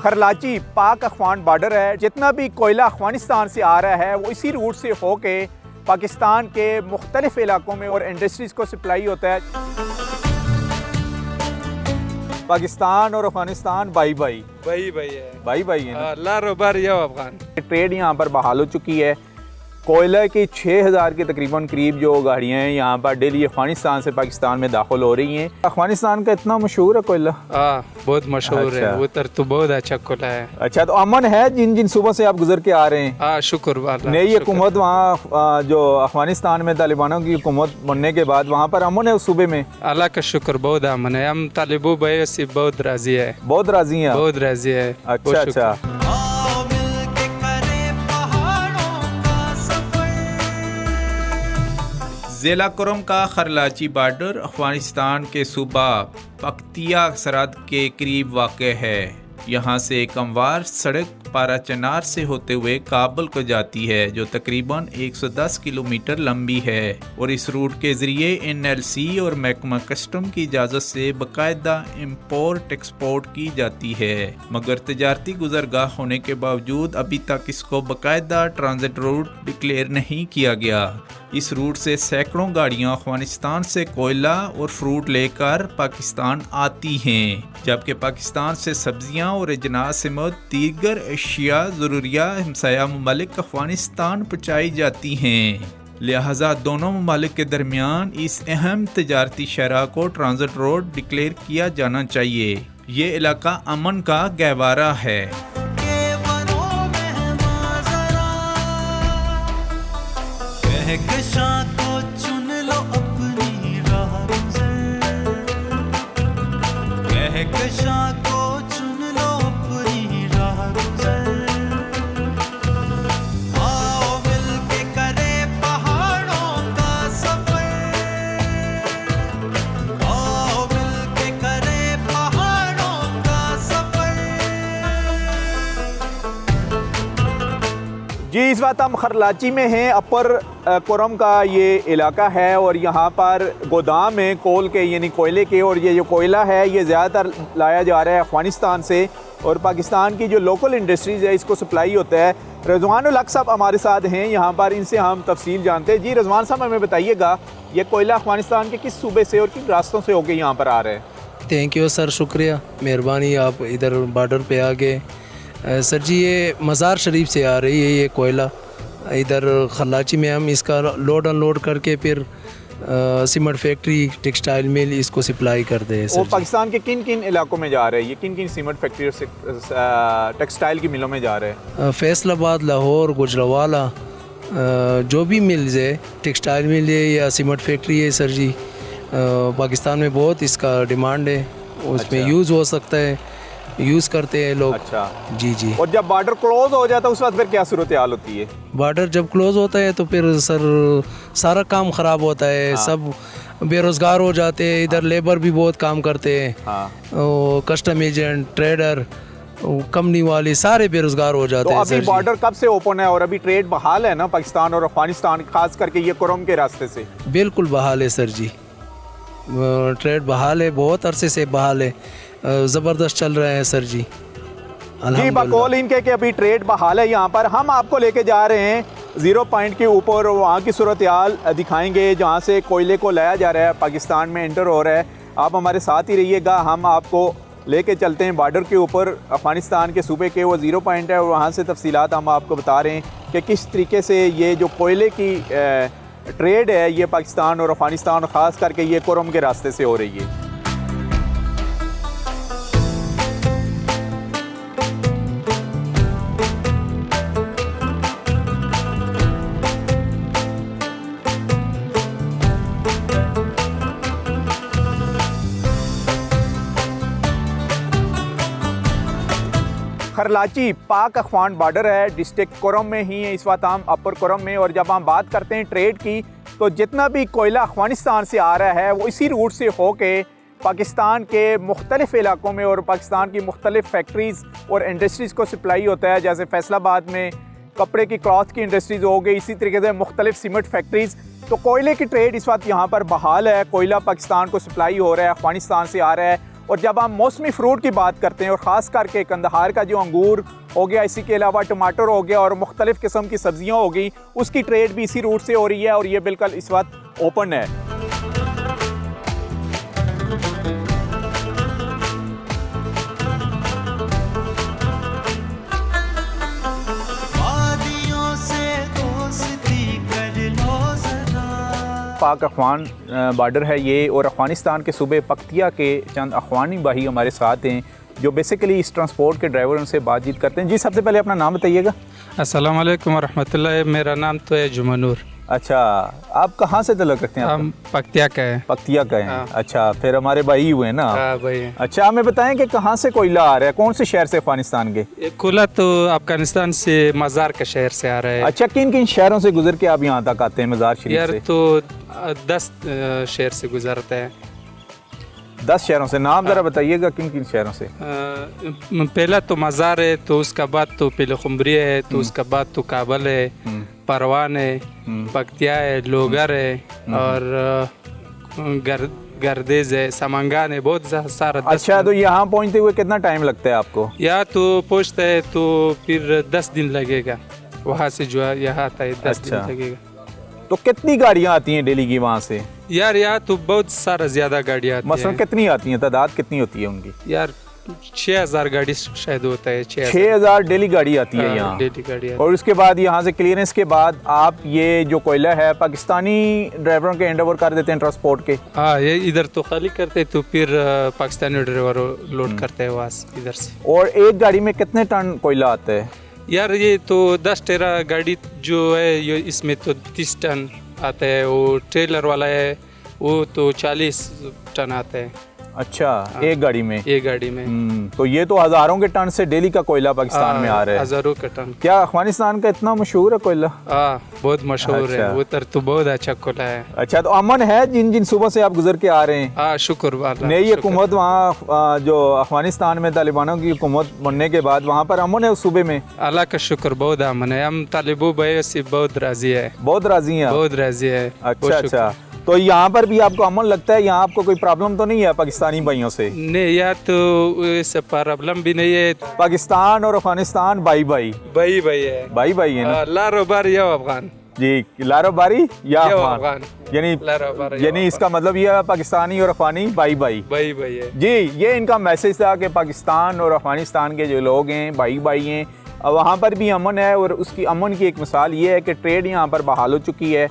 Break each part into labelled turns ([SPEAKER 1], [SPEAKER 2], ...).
[SPEAKER 1] खरलाची पाक अफगान बॉर्डर है। जितना भी कोयला अफगानिस्तान से आ रहा है वो इसी रूट से होके पाकिस्तान के मुख्तलिफ इलाकों में और इंडस्ट्रीज़ को सप्लाई होता है। पाकिस्तान और अफगानिस्तान भाई भाई है ना?
[SPEAKER 2] अफगान
[SPEAKER 1] ट्रेड यहाँ पर बहाल हो चुकी है। कोयला की 6000 के तकरीबन करीब जो गाड़ियाँ हैं यहाँ पर डेली अफगानिस्तान से पाकिस्तान में दाखिल हो रही हैं। अफगानिस्तान का इतना मशहूर है कोयला?
[SPEAKER 2] बहुत मशहूर है उधर तो बहुत अच्छा कोयला है।
[SPEAKER 1] अच्छा, तो अमन है जिन जिन सूबों से आप गुजर के आ रहे हैं?
[SPEAKER 2] शुक्र।
[SPEAKER 1] नई हुकूमत वहाँ जो अफगानिस्तान में तालिबानों की हुकूमत बनने के बाद वहाँ पर अमन है उस सूबे में?
[SPEAKER 2] अल्लाह का शुक्र बहुत अमन है। हम तालिबू भाई से बहुत राजी है।
[SPEAKER 1] बहुत राजी हैं?
[SPEAKER 2] बहुत राजी है।
[SPEAKER 1] अच्छा। ज़िला कुरम का खरलाची बॉर्डर अफगानिस्तान के सूबा पख्तिया सरहद के करीब वाक़ है। यहाँ से एक हमवार सड़क पाराचनार से होते हुए काबुल को जाती है जो तकरीबन 110 किलोमीटर लंबी है और इस रूट के ज़रिए NLC और महकमा कस्टम की इजाज़त से बाकायदा इम्पोर्ट एक्सपोर्ट की जाती है, मगर तजारती गुजरगाह होने के बावजूद अभी तक इसको बाकायदा ट्रांजिट रूट डिक्लेयर नहीं किया गया। इस रूट से सैकड़ों गाड़ियां अफगानिस्तान से कोयला और फ्रूट लेकर पाकिस्तान आती हैं, जबकि पाकिस्तान से सब्जियां और अजनास समेत दीगर अशिया ज़रूरिया हमसाया ममालिक अफगानिस्तान पहुँचाई जाती हैं। लिहाजा दोनों ममालिक के दरमियान इस अहम तजारती शहरा को ट्रांजिट रोड डिक्लेयर किया जाना चाहिए। ये इलाका अमन का गहवारा है।
[SPEAKER 3] को चुन लो अपनी राह को चुन लो अपनी राह आओ मिलके करे पहाड़ों का सफर, आओ मिलके करे पहाड़ों का सफर।
[SPEAKER 1] जी, इस वक्त हम खरलाची में हैं। अपर कुरम का ये इलाका है और यहाँ पर गोदाम है कोल के यानी कोयले के, और ये जो कोयला है ये ज़्यादातर लाया जा रहा है अफ़गानिस्तान से और पाकिस्तान की जो लोकल इंडस्ट्रीज़ है इसको सप्लाई होता है। रज़वान उल हक साहब हमारे साथ हैं यहाँ पर, इनसे हम तफसील जानते हैं। जी रज़वान साहब, हमें बताइएगा ये कोयला अफ़गानिस्तान के किस सूबे से और किन रास्तों से होकर यहाँ पर आ रहे हैं?
[SPEAKER 4] थैंक यू सर, शुक्रिया, मेहरबानी, आप इधर बॉर्डर पे आ गए। सर जी ये मज़ार शरीफ से आ रही है ये कोयला। इधर खरलाची में हम इसका लोड अनलोड करके फिर सीमेंट फैक्ट्री, टेक्सटाइल मिल इसको सप्लाई करते हैं।
[SPEAKER 1] और पाकिस्तान के किन किन इलाकों में जा रहे हैं ये? किन किन सीमेंट फैक्ट्री से टेक्सटाइल की मिलों में जा रहे हैं?
[SPEAKER 4] फैसलाबाद, लाहौर, गुजरावाला, जो भी मिल्स है, टेक्सटाइल मिल है या सीमेंट फैक्ट्री है सर जी, पाकिस्तान में बहुत इसका डिमांड है, उसमें यूज़ हो सकता है, यूज़ करते हैं लोग।
[SPEAKER 1] अच्छा
[SPEAKER 4] जी।
[SPEAKER 1] और जब बॉर्डर क्लोज हो जाता है उस वक्त फिर क्या सूरत हाल होती है?
[SPEAKER 4] बॉर्डर जब क्लोज होता है तो फिर सर सारा काम ख़राब होता है। सब बेरोज़गार हो जाते हैं। इधर लेबर भी बहुत काम करते हैं। कस्टम एजेंट, ट्रेडर, कंपनी वाले सारे बेरोज़गार हो जाते हैं।
[SPEAKER 1] अभी बॉर्डर कब से ओपन है और अभी ट्रेड बहाल है ना पाकिस्तान और अफगानिस्तान, खास करके ये कुरम के रास्ते से?
[SPEAKER 4] बिल्कुल बहाल है सर जी, ट्रेड बहाल है, बहुत अरसे से बहाल है, ज़बरदस्त चल रहा है सर जी।
[SPEAKER 1] जी, बकौल इनके कि अभी ट्रेड बहाल है। यहाँ पर हम आपको लेके जा रहे हैं 0 पॉइंट के ऊपर, वहाँ की सूरत हाल दिखाएंगे जहाँ से कोयले को लाया जा रहा है, पाकिस्तान में एंटर हो रहा है। आप हमारे साथ ही रहिएगा, हम आपको लेके चलते हैं बॉर्डर के ऊपर अफ़गानिस्तान के सूबे के। वो 0 पॉइंट है और वहाँ से तफसीलात हम आपको बता रहे हैं कि किस तरीके से ये जो कोयले की ट्रेड है ये पाकिस्तान और अफ़गानिस्तान और ख़ास करके ये कुरम के रास्ते से हो रही है। खरलाची पाक अफगान बॉर्डर है, डिस्ट्रिक्ट कुरम में ही है इस वक्त हम, अपर कुरम में। और जब हम बात करते हैं ट्रेड की तो जितना भी कोयला अफगानिस्तान से आ रहा है वो इसी रूट से होके पाकिस्तान के मुख्तलिफ़ इलाकों में और पाकिस्तान की मुख्तलिफ़ फैक्ट्रीज़ और इंडस्ट्रीज़ को सप्लाई होता है। जैसे फैसलाबाद में कपड़े की, क्लॉथ की इंडस्ट्रीज़ हो गई, इसी तरीके से मुख्तलिफ़ सीमेंट फैक्ट्रीज़। तो कोयले की ट्रेड इस वक्त यहाँ पर बहाल है। कोयला पाकिस्तान को सप्लाई हो रहा है, अफगानिस्तान से आ रहा है और जब हम मौसमी फ्रूट की बात करते हैं और ख़ास करके कंदहार का जो अंगूर हो गया, इसी के अलावा टमाटर हो गया और मुख्तलिफ़ किस्म की सब्ज़ियाँ हो गई, उसकी ट्रेड भी इसी रूट से हो रही है और ये बिल्कुल इस वक्त ओपन है।
[SPEAKER 3] वादियों से दोस्ती कर लो जरा।
[SPEAKER 1] पाक अफ़गान बॉर्डर है ये और अफ़गानिस्तान के सूबे पक्तिया के चंद अफ़गानी भाई हमारे साथ हैं जो बेसिकली इस ट्रांसपोर्ट के ड्राइवर उनसे बातचीत करते हैं। जी, सबसे पहले अपना नाम बताइएगा।
[SPEAKER 2] अस्सलाम वालेकुम रहमतुल्लाह। मेरा नाम तो है जुमनूर।
[SPEAKER 1] अच्छा, आप कहाँ से तल्लुक़ रखते हैं?
[SPEAKER 2] हम पक्तिया का है।
[SPEAKER 1] पक्तिया का है।
[SPEAKER 2] हाँ।
[SPEAKER 1] अच्छा, फिर हमारे भाई हुए ना।
[SPEAKER 2] हाँ भाई।
[SPEAKER 1] अच्छा, हमें बताएं कि कहाँ से कोयला आ रहा है, कौन से शहर से अफगानिस्तान के?
[SPEAKER 2] ये कोयला तो अफगानिस्तान से मज़ार का शहर से आ रहा है।
[SPEAKER 1] अच्छा, किन किन शहरों से गुजर के आप यहाँ तक आते हैं मज़ार शरीफ
[SPEAKER 2] यार
[SPEAKER 1] से?
[SPEAKER 2] तो 10 शहर से गुजरता है।
[SPEAKER 1] 10 शहरों से। नाम ज़रा बताइएगा किन किन शहरों से?
[SPEAKER 2] पहला तो मज़ार है, तो उसका बाद तो पहले खुमरिया है, तो उसका बाद तो काबल है, परवान है, पक्तिया है, लोगर है और गर्देज है, समंगान है, बहुत सारा।
[SPEAKER 1] अच्छा, तो यहाँ पहुँचते हुए कितना टाइम लगता है आपको?
[SPEAKER 2] यहाँ तो पहुँचता है तो फिर 10 दिन लगेगा। वहाँ से जो है यहाँ आता है 10 दिन लगेगा।
[SPEAKER 1] तो कितनी गाड़ियाँ आती हैं डेली की वहाँ से?
[SPEAKER 2] यार यहाँ तो बहुत सारा ज़्यादा गाड़ियाँ आती
[SPEAKER 1] मसलन
[SPEAKER 2] हैं।
[SPEAKER 1] कितनी आती हैं, तादाद कितनी होती है उनकी?
[SPEAKER 2] यार 6000 गाड़ी शायद होता है।
[SPEAKER 1] 6000 डेली गाड़ी आती है यहाँ।
[SPEAKER 2] डेली गाड़ी आती
[SPEAKER 1] और उसके बाद यहाँ से क्लियरेंस के बाद आप ये जो कोयला है पाकिस्तानी ड्राइवरों के हैंड ओवर कर देते हैं ट्रांसपोर्ट के?
[SPEAKER 2] हाँ, ये इधर तो खाली करते तो फिर पाकिस्तानी ड्राइवर लोड करते हैं वहाँ से, इधर से।
[SPEAKER 1] और एक गाड़ी में कितने टन कोयला आता है?
[SPEAKER 2] यार ये तो 10-13 गाड़ी जो है ये इसमें तो 30 टन आता है। वो ट्रेलर वाला है वो तो 40 टन आता है।
[SPEAKER 1] अच्छा, एक गाड़ी में?
[SPEAKER 2] एक गाड़ी में।
[SPEAKER 1] तो ये तो हज़ारों के टन से डेली का कोयला पाकिस्तान में आ रहा है।
[SPEAKER 2] हज़ारों का टन।
[SPEAKER 1] क्या अफगानिस्तान का इतना मशहूर है कोयला?
[SPEAKER 2] हाँ, बहुत मशहूर है
[SPEAKER 1] अच्छा।
[SPEAKER 2] उधर तो बहुत अच्छा कोयला है।
[SPEAKER 1] अच्छा, तो अमन है जिन जिन सूबों से आप गुजर के आ रहे हैं?
[SPEAKER 2] हाँ, शुक्र।
[SPEAKER 1] नई हुकूमत वहाँ जो अफगानिस्तान में तालिबानों की हुकूमत बनने के बाद वहाँ पर अमन है उस सूबे में?
[SPEAKER 2] अल्लाह का शुक्र, बहुत अमन है। हम तालिबू भाई से बहुत राजी है।
[SPEAKER 1] बहुत राजी हैं?
[SPEAKER 2] बहुत राजी है।
[SPEAKER 1] अच्छा अच्छा, तो यहाँ पर भी आपको अमन लगता है? यहाँ आपको कोई प्रॉब्लम तो नहीं है पाकिस्तानी भाइयों से?
[SPEAKER 2] नहीं यार, तो ऐसा प्रॉब्लम भी नहीं है।
[SPEAKER 1] पाकिस्तान और अफगानिस्तान भाई भाई
[SPEAKER 2] भाई भाई है।
[SPEAKER 1] भाई भाई है ना?
[SPEAKER 2] लारोबार या अफगान
[SPEAKER 1] जी, लारोबारी या
[SPEAKER 2] अफगान,
[SPEAKER 1] यानी इसका मतलब ये है पाकिस्तानी और अफगानी भाई भाई
[SPEAKER 2] भाई भाई है।
[SPEAKER 1] जी। ये इनका मैसेज था कि पाकिस्तान और अफगानिस्तान के जो लोग हैं भाई भाई हैं, वहाँ पर भी अमन है। और उसकी अमन की एक मिसाल ये है कि ट्रेड यहाँ पर बहाल हो चुकी है।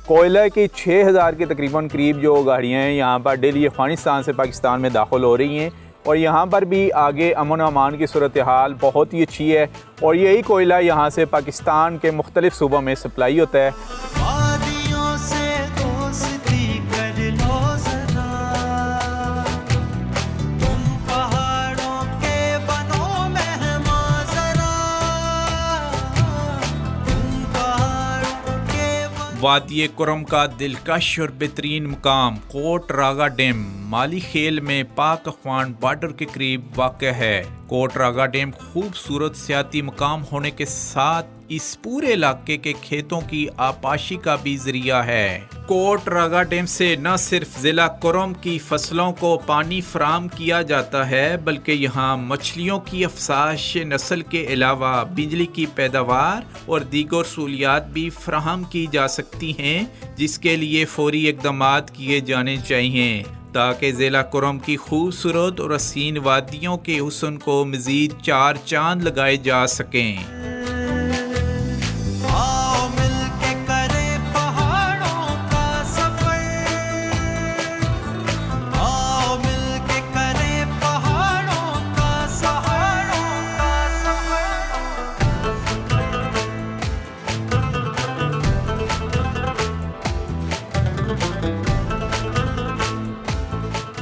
[SPEAKER 1] कोयला की 6000 के तकरीबन करीब जो गाड़ियाँ हैं यहाँ पर डेली अफगानिस्तान से पाकिस्तान में दाखिल हो रही हैं और यहाँ पर भी आगे अमन और अमान की सूरत हाल बहुत ही अच्छी है। और यही कोयला यहाँ से पाकिस्तान के मुख्तलिफ सूबों में सप्लाई होता है।
[SPEAKER 3] वादियों से दोस्ती कर लो जरा, तुम पहाड़ों के बनो मेहमान जरा, तुम पहाड़ों के
[SPEAKER 1] वादी कुरम का दिलकश और बेहतरीन मुकाम कोट रागा डैम माली खेल में पाक अफगान बॉर्डर के करीब वाक़ है। कोट रागा डैम खूबसूरत सियाती मुकाम होने के साथ इस पूरे इलाके के खेतों की आपाशी का भी जरिया है। कोट रागा डैम से न सिर्फ जिला कुरम की फसलों को पानी फराम किया जाता है बल्कि यहाँ मछलियों की अफसाश नस्ल के अलावा बिजली की पैदावार और दीगर सहूलियात भी फराहम की जा सकती हैं, जिसके लिए फौरी इक़दामात किए जाने चाहिए ताकि ज़िला कुरम की खूबसूरत और हसीन वादियों के हुस्न को मज़ीद 4 चांद लगाए जा सकें।
[SPEAKER 3] आओ मिलके करें पहाड़ों का सफर, आओ मिलके करें पहाड़ों का सफर।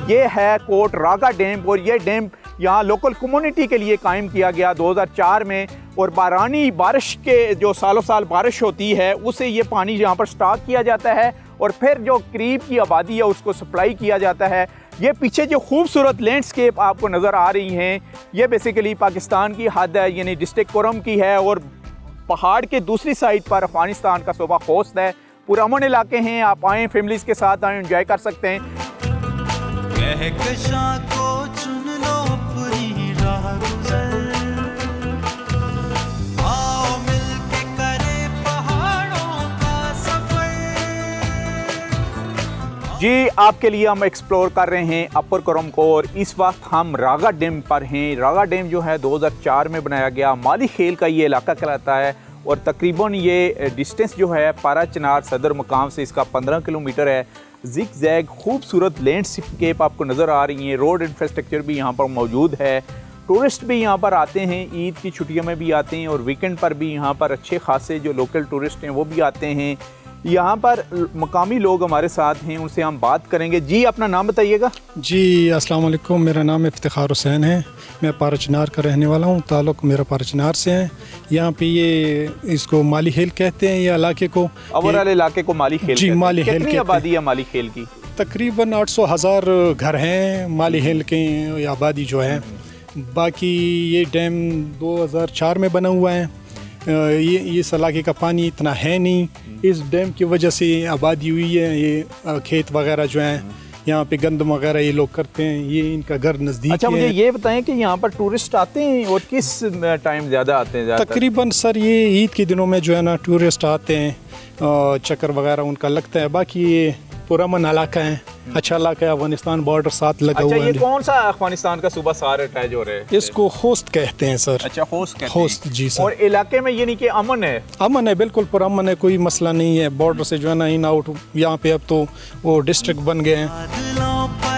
[SPEAKER 1] ये है कोट रागा डैम और ये डैम यहाँ लोकल कम्युनिटी के लिए कायम किया गया 2004 में। और बारानी बारिश के जो सालों साल बारिश होती है उससे ये पानी यहाँ पर स्टॉक किया जाता है और फिर जो करीब की आबादी है उसको सप्लाई किया जाता है। ये पीछे जो खूबसूरत लैंडस्केप आपको नज़र आ रही हैं ये बेसिकली पाकिस्तान की हद है, यानी डिस्ट्रिक्ट कुरम की है और पहाड़ के दूसरी साइड पर अफगानिस्तान का सूबा खोस्त है। पुरअमन इलाके हैं, आप आएँ फैमिलीज़ के साथ आएँ, एंजॉय कर सकते हैं।
[SPEAKER 3] कहकशां को
[SPEAKER 1] जी, आपके लिए हम एक्सप्लोर कर रहे हैं अपर करमकोर। इस वक्त हम रागा डैम पर हैं। रागा डैम जो है 2004 में बनाया गया, माली खेल का ये इलाका कहलाता है और तकरीबन ये डिस्टेंस जो है पारा चनार सदर मकाम से इसका 15 किलोमीटर है। जिग जैग खूबसूरत लैंडस्केप आपको नज़र आ रही हैं। रोड इंफ्रास्ट्रक्चर भी यहाँ पर मौजूद है। टूरिस्ट भी यहाँ पर आते हैं, ईद की छुट्टियों में भी आते हैं और वीकेंड पर भी यहाँ पर अच्छे खासे जो लोकल टूरिस्ट हैं वो भी आते हैं। यहाँ पर मकामी लोग हमारे साथ हैं, उनसे हम बात करेंगे। जी, अपना नाम बताइएगा।
[SPEAKER 5] जी, अस्सलाम वालेकुम। मेरा नाम इफ्तिखार हुसैन है। मैं पारा चनार का रहने वाला हूँ। ताल्लुक़ मेरा पारा चनार से है। यहाँ पे ये इसको माली खेल कहते हैं, ये इलाके को,
[SPEAKER 1] अवर वाले इलाके को माली खेल
[SPEAKER 5] जी,
[SPEAKER 1] कहते हैं।
[SPEAKER 5] माली खेल
[SPEAKER 1] कितनी
[SPEAKER 5] कहते हैं।
[SPEAKER 1] आबादी है माली खेल की? तकरीबन
[SPEAKER 5] 800,000 घर हैं माली खेल के आबादी जो है। बाकी ये डैम 2004 में बना हुआ है। ये इस इलाके का पानी इतना है नहीं, इस डैम की वजह से आबादी हुई है। ये खेत वगैरह जो हैं यहाँ पे गंदम वगैरह ये लोग करते हैं, ये इनका घर नज़दीक
[SPEAKER 1] अच्छा,
[SPEAKER 5] है।
[SPEAKER 1] मुझे ये बताएं कि यहाँ पर टूरिस्ट आते हैं और किस टाइम ज़्यादा आते हैं?
[SPEAKER 5] तकरीबन सर ये ईद के दिनों में जो है ना टूरिस्ट आते हैं, चक्कर वगैरह उनका लगता है। बाकी ये पुरअमन इलाका है, अच्छा इलाका है। अफगानिस्तान बॉर्डर साथ लगा
[SPEAKER 1] अच्छा,
[SPEAKER 5] हुआ
[SPEAKER 1] ये
[SPEAKER 5] है।
[SPEAKER 1] कौन सा अफगानिस्तान का सूबा सार अटैच हो रहे हैं?
[SPEAKER 5] इसको होस्ट कहते हैं सर।
[SPEAKER 1] अच्छा, होस्ट कहते
[SPEAKER 5] होस्ट,
[SPEAKER 1] हैं।
[SPEAKER 5] जी सर।
[SPEAKER 1] और इलाके में ये नहीं कि अमन है?
[SPEAKER 5] अमन है, बिल्कुल पुरअमन है, कोई मसला नहीं है। बॉर्डर से जो है ना इन आउट, यहाँ पे अब तो वो डिस्ट्रिक्ट बन गए हैं।
[SPEAKER 3] बादलों पर